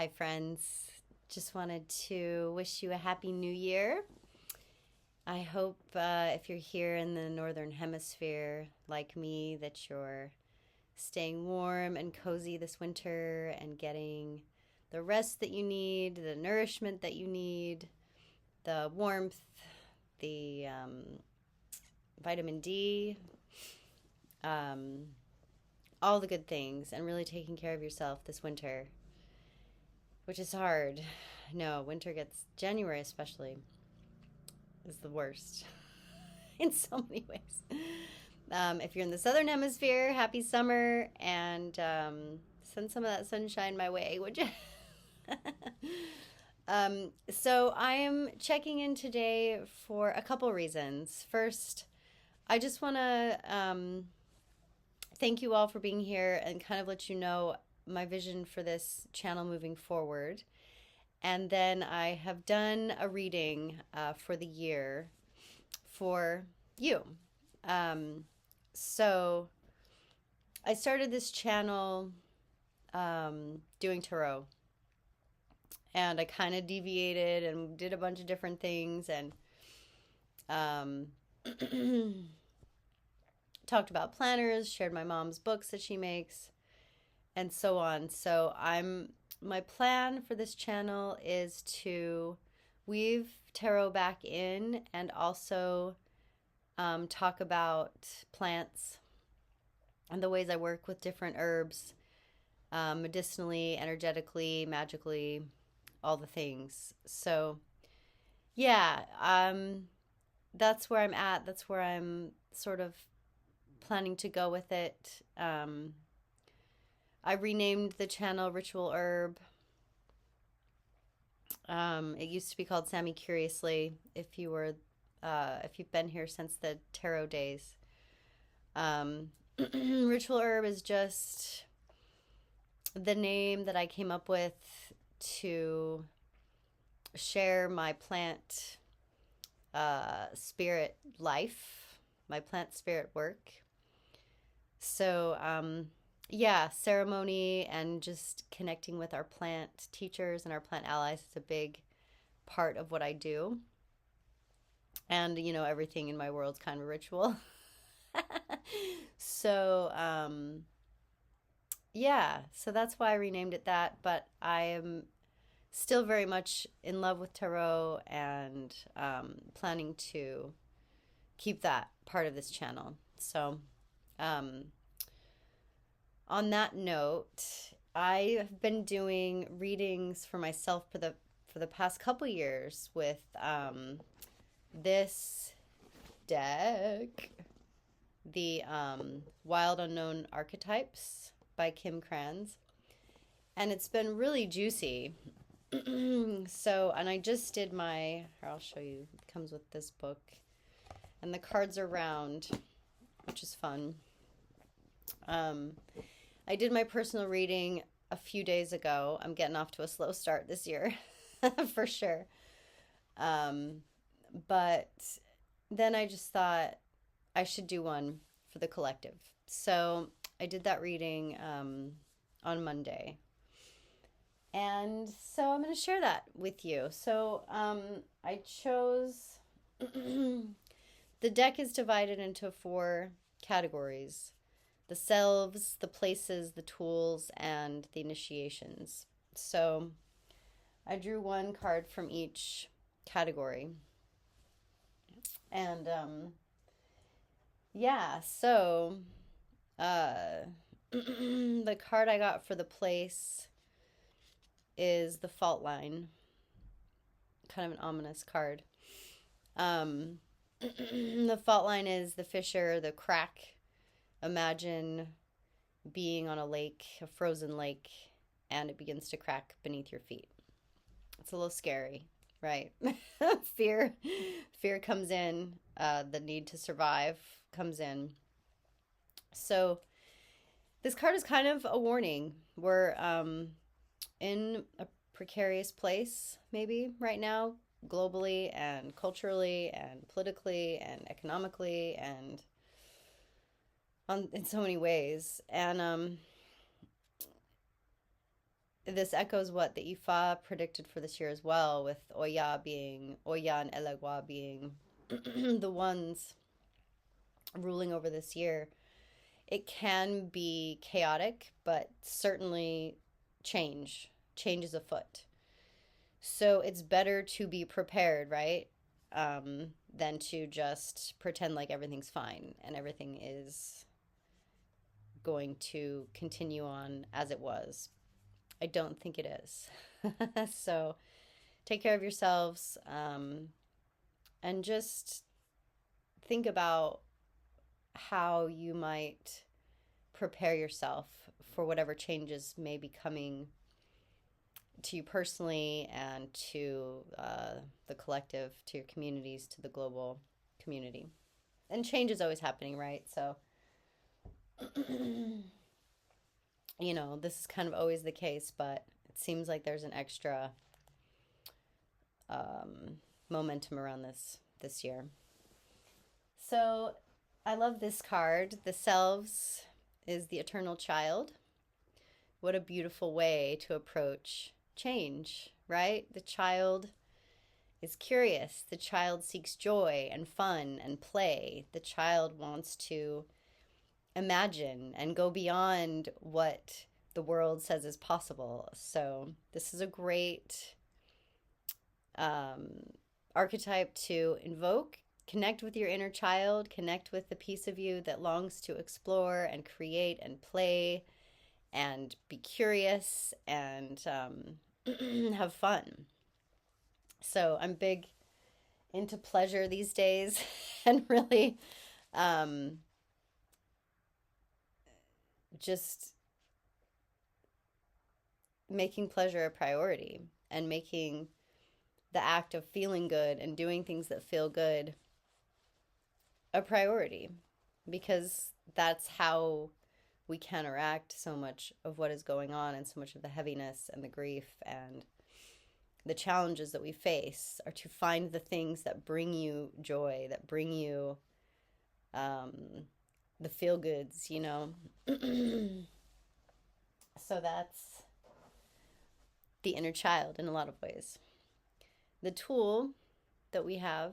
Hi, friends. Just wanted to wish you a happy new year. I hope if you're here in the Northern Hemisphere, like me, that you're staying warm and cozy this winter and getting the rest that you need, the nourishment that you need, the warmth, the vitamin D, um, all the good things, and really taking care of yourself this winter, which is hard. No, winter gets, January especially, is the worst in so many ways. If you're in the Southern Hemisphere, happy summer, and send some of that sunshine my way, would you? So I am checking in today for a couple reasons. First, I just want to thank you all for being here and kind of let you know my vision for this channel moving forward. And then I have done a reading for the year for you. So I started this channel doing tarot. And I kind of deviated and did a bunch of different things and talked about planners, shared my mom's books that she makes, and so on. So my plan for this channel is to weave tarot back in and also talk about plants and the ways I work with different herbs, medicinally, energetically, magically, all the things. So yeah, that's where I'm at. That's where I'm sort of planning to go with it. I renamed the channel Ritual Herb. It used to be called Sammy Curiously if you've been here since the tarot days. Ritual Herb is just the name that I came up with to share my plant spirit life, my plant spirit work. So yeah, ceremony and just connecting with our plant teachers and our plant allies is a big part of what I do. And everything in my world's kind of a ritual. So yeah, so that's why I renamed it that, but I am still very much in love with tarot and planning to keep that part of this channel. So on that note, I have been doing readings for myself for the past couple years with this deck, the Wild Unknown Archetypes by Kim Kranz, and it's been really juicy. So, and I just did here, I'll show you, it comes with this book, and the cards are round, which is fun. I did my personal reading a few days ago. I'm getting off to a slow start this year, for sure. But then I just thought I should do one for the collective. So I did that reading on Monday. And so I'm going to share that with you. So I chose, the deck is divided into 4 categories: the selves, the places, the tools, and the initiations. So I drew 1 card from each category. And yeah, so the card I got for the place is the fault line. Kind of an ominous card. The fault line is the fissure, the crack. Imagine being on a lake, a frozen lake, and it begins to crack beneath your feet. It's a little scary, right? Fear comes in. The need to survive comes in. So this card is kind of a warning. We're in a precarious place maybe right now, globally and culturally and politically and economically and in so many ways. And this echoes what the Ifa predicted for this year as well, with Oya and Elegua being the ones ruling over this year. It can be chaotic, but certainly change is afoot. So it's better to be prepared, right? Than to just pretend like everything's fine and everything is going to continue on as it was. I don't think it is. So take care of yourselves, and just think about how you might prepare yourself for whatever changes may be coming to you personally and to the collective, to your communities, to the global community. And change is always happening, right? So, this is kind of always the case, but it seems like there's an extra momentum around this year. So I love this card. The Selves is the eternal child. What a beautiful way to approach change, right? The child is curious. The child seeks joy and fun and play. The child wants to imagine and go beyond what the world says is possible. So this is a great archetype to invoke. Connect with your inner child. Connect with the piece of you that longs to explore and create and play and be curious and have fun. So I'm big into pleasure these days and really just making pleasure a priority and making the act of feeling good and doing things that feel good a priority, because that's how we counteract so much of what is going on and so much of the heaviness and the grief and the challenges that we face, are to find the things that bring you joy, that bring you the feel goods, So that's the inner child in a lot of ways. The tool that we have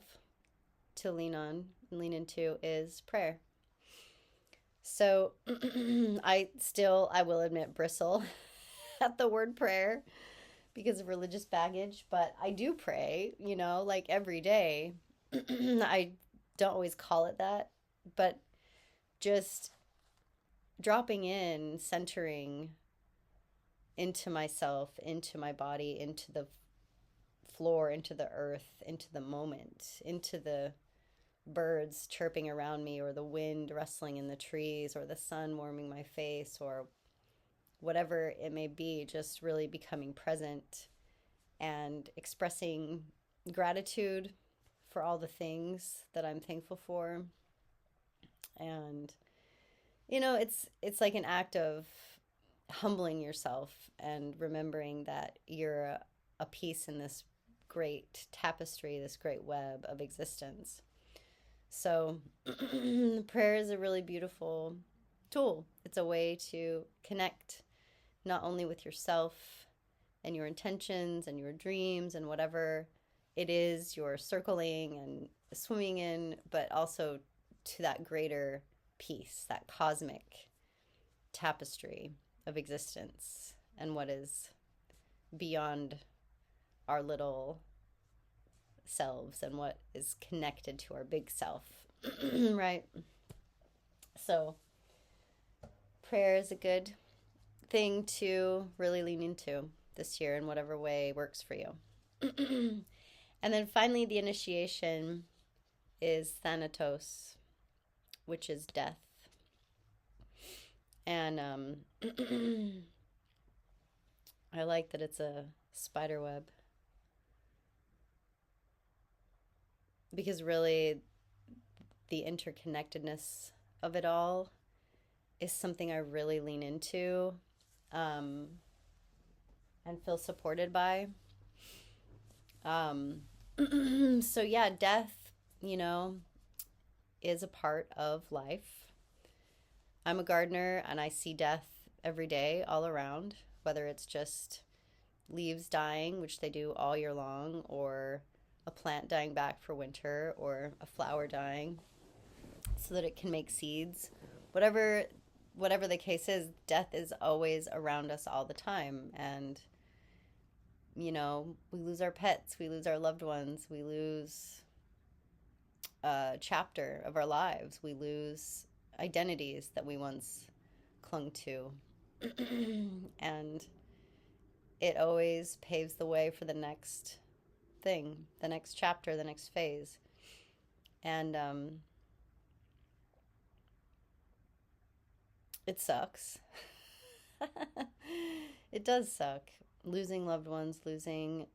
to lean on and lean into is prayer. So I will admit, bristle at the word prayer because of religious baggage, but I do pray, like every day. I don't always call it that, but just dropping in, centering into myself, into my body, into the floor, into the earth, into the moment, into the birds chirping around me, or the wind rustling in the trees, or the sun warming my face, or whatever it may be, just really becoming present and expressing gratitude for all the things that I'm thankful for. And it's like an act of humbling yourself and remembering that you're a piece in this great tapestry, this great web of existence. So prayer is a really beautiful tool. It's a way to connect not only with yourself and your intentions and your dreams and whatever it is you're circling and swimming in, but also to that greater piece, that cosmic tapestry of existence and what is beyond our little selves and what is connected to our big self, right? So prayer is a good thing to really lean into this year in whatever way works for you. And then finally, the initiation is Thanatos, which is death. And I like that it's a spider web, because really the interconnectedness of it all is something I really lean into and feel supported by. So yeah, death, is a part of life. I'm a gardener and I see death every day all around, whether it's just leaves dying, which they do all year long, or a plant dying back for winter, or a flower dying so that it can make seeds. Whatever the case is, death is always around us all the time. And, you know, we lose our pets, we lose our loved ones, we lose a chapter of our lives, we lose identities that we once clung to. And it always paves the way for the next thing, the next chapter, the next phase. And it sucks. It does suck. Losing loved ones, losing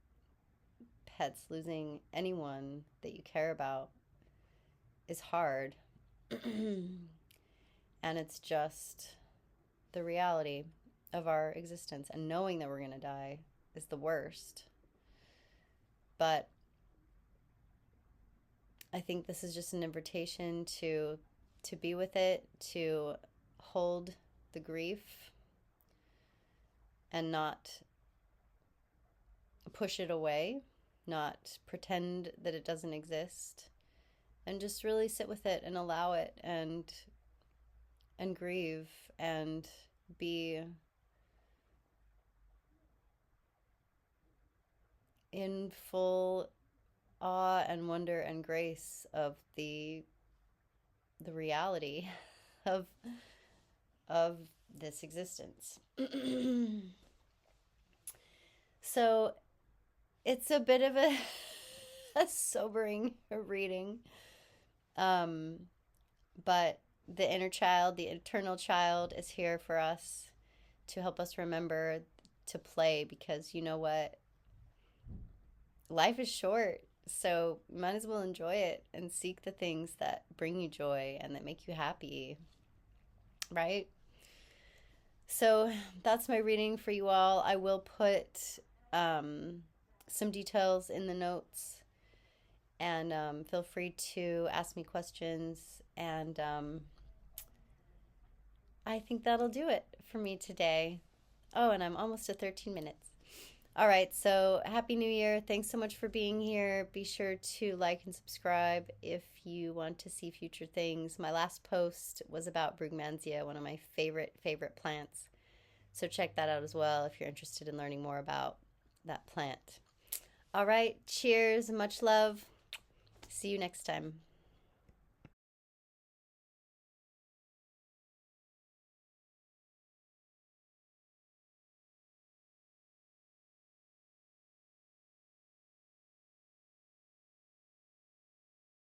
pets, losing anyone that you care about is hard. And it's just the reality of our existence. And knowing that we're going to die is the worst. But I think this is just an invitation to be with it, to hold the grief and not push it away, not pretend that it doesn't exist, and just really sit with it and allow it and grieve and be in full awe and wonder and grace of the reality of this existence. So it's a bit of a sobering reading, but the inner child, the eternal child, is here for us to help us remember to play, because you know what? Life is short, so you might as well enjoy it and seek the things that bring you joy and that make you happy, right? So that's my reading for you all. I will put some details in the notes, and feel free to ask me questions, and I think that'll do it for me today. Oh, and I'm almost at 13 minutes. All right, so Happy New Year. Thanks so much for being here. Be sure to like and subscribe if you want to see future things. My last post was about Brugmansia, one of my favorite plants. So check that out as well if you're interested in learning more about that plant. All right, cheers, much love. See you next time.